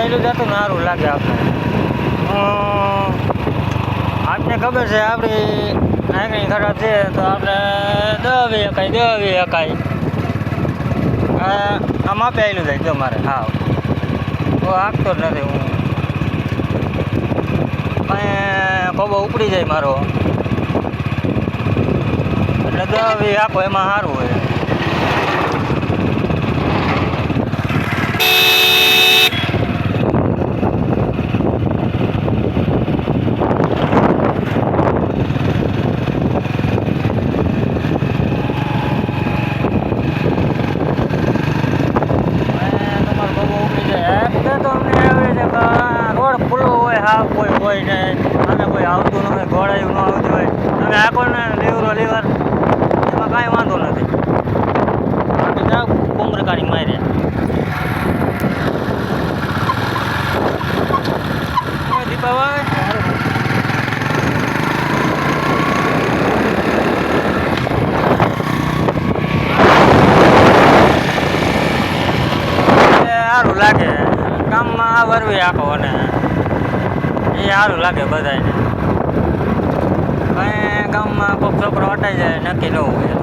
પહેલું જતું ને સારું લાગે આપણે. આપને ખબર છે આપણી આંગળી ખરાબ છે તો આપણે દવી એકાય આમાં પહેલું જાય જો મારે હા તો હાંકતો જ નથી હું કાંઈ કોબો ઉપડી જાય મારો એટલે દવી આપો એમાં સારું હોય. રોડ ખુલ્લો હોય હા કોઈ નહીં અને કોઈ આવતું ન હોય ઘોડાયું ન આવતું હોય અને આપણને લીવર એમાં કાંઈ વાંધો નથી. બાકી જાવ કુંભરકારી માર્યા દીપા સારું લાગે ગામમાં આ વરવી આખો અને એ સારું લાગે બધાને. કાંઈ ગામમાં કોઈક છોકરો હટાઈ જાય નક્કી ન હોય.